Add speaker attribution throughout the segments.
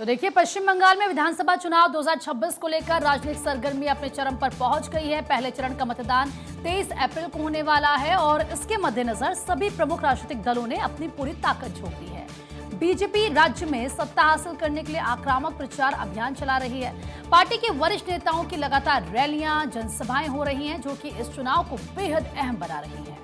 Speaker 1: तो देखिए, पश्चिम बंगाल में विधानसभा चुनाव 2026 को लेकर राजनीतिक सरगर्मी अपने चरम पर पहुंच गई है। पहले चरण का मतदान 23 अप्रैल को होने वाला है और इसके मद्देनजर सभी प्रमुख राजनीतिक दलों ने अपनी पूरी ताकत झोंक दी है। बीजेपी राज्य में सत्ता हासिल करने के लिए आक्रामक प्रचार अभियान चला रही है। पार्टी के वरिष्ठ नेताओं की लगातार रैलियां, जनसभाएं हो रही हैं, जो कि इस चुनाव को बेहद अहम बना रही है।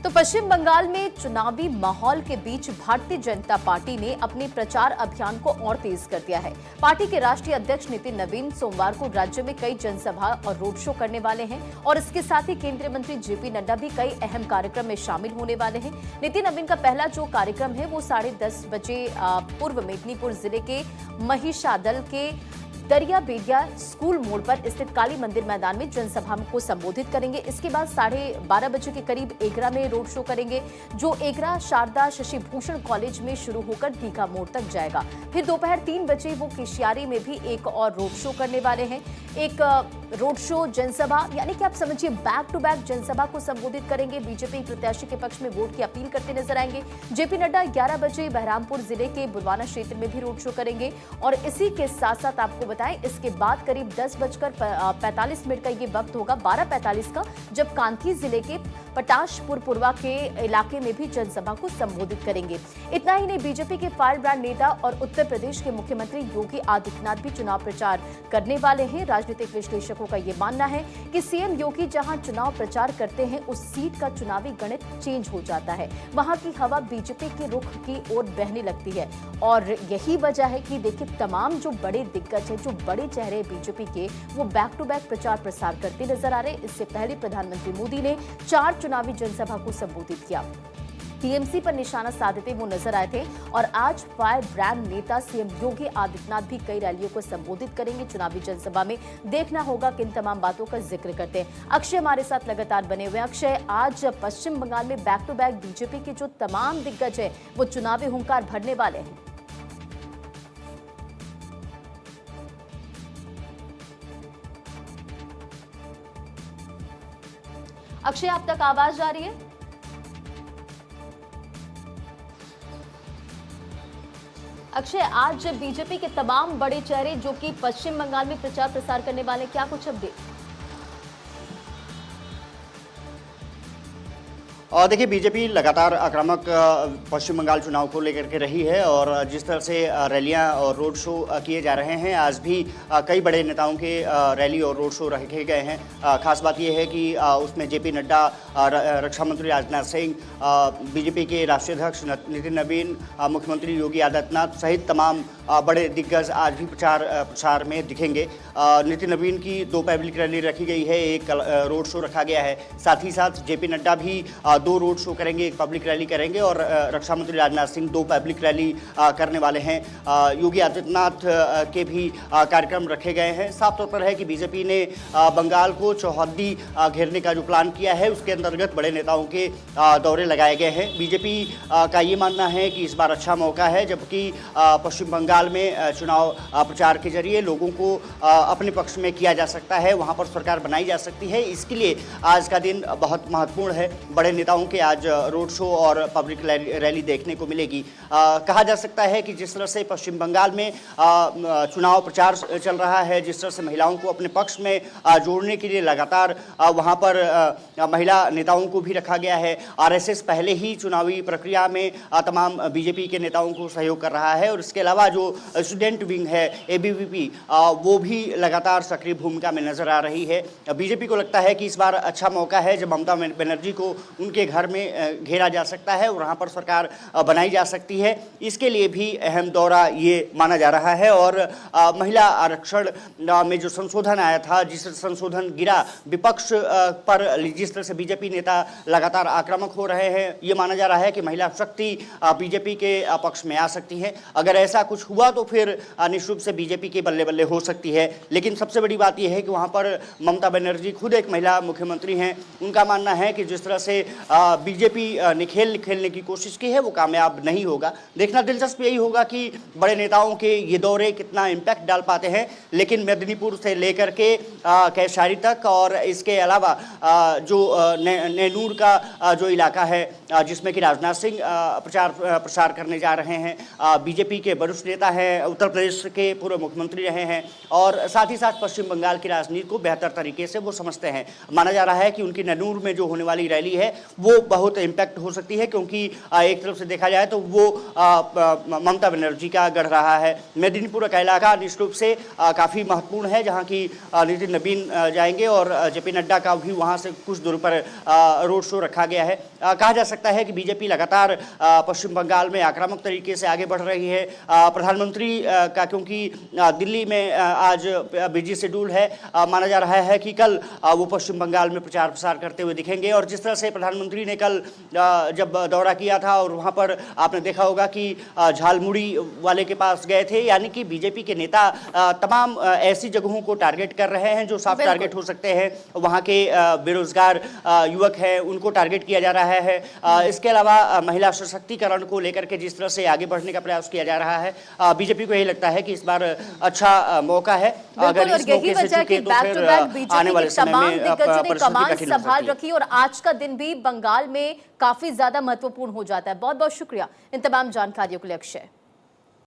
Speaker 2: तो पश्चिम बंगाल में चुनावी माहौल के बीच भारतीय जनता पार्टी ने अपने प्रचार अभियान को और तेज कर दिया है। पार्टी के राष्ट्रीय अध्यक्ष नितिन नवीन सोमवार को राज्य में कई जनसभा और रोड शो करने वाले हैं और इसके साथ ही केंद्रीय मंत्री जेपी नड्डा भी कई अहम कार्यक्रम में शामिल होने वाले हैं। नितिन नवीन का पहला जो कार्यक्रम है वो 10:30 बजे पूर्व मेदिनीपुर जिले के महिषादल के दरिया बेडिया स्कूल मोड़ पर स्थित काली मंदिर मैदान में जनसभा को संबोधित करेंगे। इसके बाद 12:30 बजे के करीब एगरा में रोड शो करेंगे, जो एगरा शारदा शशि भूषण कॉलेज में शुरू होकर दीघा मोड़ तक जाएगा। फिर दोपहर 3 बजे वो केशियारी में भी एक और रोड शो करने वाले हैं। एक रोड शो जनसभा यानी कि आप समझिए बैक टू बैक जनसभा को संबोधित करेंगे। बीजेपी प्रत्याशी के पक्ष में वोट की अपील करते नजर आएंगे। जेपी नड्डा 11 बजे बहरामपुर जिले के बुरवाना क्षेत्र में भी रोड शो करेंगे और इसी के साथ साथ आपको बताएं इसके बाद करीब 10:45 का ये वक्त होगा, 12:45 का, जब कांथी जिले के पटाशपुर पूर्वा के इलाके में भी जनसभा को संबोधित करेंगे। इतना ही नहीं, बीजेपी के फायर ब्रांड नेता और उत्तर प्रदेश के मुख्यमंत्री योगी आदित्यनाथ भी चुनाव प्रचार करने वाले हैं। राजनीतिक विश्लेषकों का यह मानना है कि सीएम योगी जहां चुनाव प्रचार करते हैं, उस सीट का चुनावी गणित चेंज हो जाता है। वहां की हवा बीजेपी के रुख की ओर बहने लगती है और यही वजह है कि देखिए, तमाम जो बड़े दिग्गज हैं, जो बड़े चेहरे बीजेपी के, वो बैक टू बैक प्रचार प्रसार करते नजर आ रहे। इससे पहले प्रधानमंत्री मोदी ने 4 चुनावी जनसभा को संबोधित किया। टीएमसी पर निशाना साधते वो नजर आए थे और आज फायर ब्रांड नेता सीएम योगी आदित्यनाथ भी कई रैलियों को संबोधित करेंगे। चुनावी जनसभा में देखना होगा किन तमाम बातों का जिक्र करते हैं। अक्षय हमारे साथ लगातार बने हुए हैं। अक्षय, आज पश्चिम बंगाल में बैक टू बैक बीजेपी के जो तमाम दिग्गज है वो चुनावी हुंकार भरने वाले हैं। अक्षय, आप तक आवाज आ रही है? अक्षय, आज बीजेपी के तमाम बड़े चेहरे जो कि पश्चिम बंगाल में प्रचार प्रसार करने वाले, क्या कुछ अपडेट?
Speaker 3: और देखिए, बीजेपी लगातार आक्रामक पश्चिम बंगाल चुनाव को लेकर के रही है और जिस तरह से रैलियां और रोड शो किए जा रहे हैं, आज भी कई बड़े नेताओं के रैली और रोड शो रखे गए हैं। खास बात यह है कि उसमें जेपी नड्डा, रक्षा मंत्री राजनाथ सिंह, बीजेपी के राष्ट्रीय अध्यक्ष नितिन नवीन, मुख्यमंत्री योगी आदित्यनाथ सहित तमाम बड़े दिग्गज आज भी प्रचार में दिखेंगे। नितिन नवीन की 2 पब्लिक रैली रखी गई है, एक रोड शो रखा गया है। साथ ही साथ जेपी नड्डा भी 2 रोड शो करेंगे, एक पब्लिक रैली करेंगे और रक्षा मंत्री राजनाथ सिंह 2 पब्लिक रैली करने वाले हैं। योगी आदित्यनाथ के भी कार्यक्रम रखे गए हैं। साफ तौर पर है कि बीजेपी ने बंगाल को चौहद्दी घेरने का जो प्लान किया है, उसके अंतर्गत बड़े नेताओं के दौरे लगाए गए हैं। बीजेपी का ये मानना है कि इस बार अच्छा मौका है, जबकि पश्चिम बंगाल में चुनाव प्रचार के जरिए लोगों को अपने पक्ष में किया जा सकता है, वहाँ पर सरकार बनाई जा सकती है। इसके लिए आज का दिन बहुत महत्वपूर्ण है। बड़े नेताओं के आज रोड शो और पब्लिक रैली देखने को मिलेगी। कहा जा सकता है कि जिस तरह से पश्चिम बंगाल में चुनाव प्रचार चल रहा है, जिस तरह से महिलाओं को अपने पक्ष में जोड़ने के लिए लगातार वहां पर महिला नेताओं को भी रखा गया है। आरएसएस पहले ही चुनावी प्रक्रिया में तमाम बीजेपी के नेताओं को सहयोग कर रहा है और इसके अलावा जो स्टूडेंट विंग है, एबीवीपी, वो भी लगातार सक्रिय भूमिका में नजर आ रही है। बीजेपी को लगता है कि इस बार अच्छा मौका है जब ममता बनर्जी को उनके घर में घेरा जा सकता है और वहाँ पर सरकार बनाई जा सकती है। इसके लिए भी अहम दौरा ये माना जा रहा है और महिला आरक्षण में जो संशोधन आया था, जिस संशोधन गिरा, विपक्ष पर जिस तरह से बीजेपी नेता लगातार आक्रामक हो रहे हैं, ये माना जा रहा है कि महिला शक्ति बीजेपी के पक्ष में आ सकती है। अगर ऐसा कुछ हुआ तो फिर निश्चित रूप से बीजेपी के बल्ले बल्ले हो सकती है। लेकिन सबसे बड़ी बात यह है कि वहाँ पर ममता बनर्जी खुद एक महिला मुख्यमंत्री हैं। उनका मानना है कि जिस तरह से बीजेपी ने खेलने की कोशिश की है वो कामयाब नहीं होगा। देखना दिलचस्प यही होगा कि बड़े नेताओं के ये दौरे कितना इम्पैक्ट डाल पाते हैं। लेकिन मेदिनीपुर से लेकर के कैशारी तक और इसके अलावा जो नैनूर का जो इलाका है जिसमें कि राजनाथ सिंह प्रचार करने जा रहे हैं, बीजेपी के वरिष्ठ नेता हैं, उत्तर प्रदेश के पूर्व मुख्यमंत्री रहे हैं और साथ ही साथ पश्चिम बंगाल की राजनीति को बेहतर तरीके से वो समझते हैं। माना जा रहा है कि उनकी नैनूर में जो होने वाली रैली है वो बहुत इम्पैक्ट हो सकती है, क्योंकि एक तरफ से देखा जाए तो वो ममता बनर्जी का गढ़ रहा है। मेदिनीपुर का इलाका निश्चित रूप से काफ़ी महत्वपूर्ण है, जहाँ की नितिन नवीन जाएंगे और जेपी नड्डा का भी वहाँ से कुछ दूर पर रोड शो रखा गया है। कहा जा सकता है कि बीजेपी लगातार पश्चिम बंगाल में आक्रामक तरीके से आगे बढ़ रही है। प्रधानमंत्री का क्योंकि दिल्ली में आज बिजी शेड्यूल है, माना जा रहा है कि कल वो पश्चिम बंगाल में प्रचार प्रसार करते हुए दिखेंगे। और जिस तरह से प्रधानमंत्री ने कल जब दौरा किया था और वहाँ पर आपने देखा होगा कि झालमुड़ी वाले के पास गए थे, यानी कि बीजेपी के नेता तमाम ऐसी जगहों को टारगेट कर रहे हैं जो साफ टारगेट हो सकते हैं। वहाँ के बेरोजगार युवक हैं उनको टारगेट किया जा रहा है। इसके अलावा महिला सशक्तिकरण को लेकर के जिस तरह से आगे बढ़ने का प्रयास किया जा रहा है, बीजेपी को यही लगता है कि इस बार अच्छा मौका है। अगर इस मौके से चूके तो फिर आने वाले समय में
Speaker 2: कमान संभाल रखी और आज का दिन भी बंगाल में काफी ज्यादा महत्वपूर्ण हो जाता है। बहुत बहुत शुक्रिया इन तमाम जानकारियों के लिए अक्षय।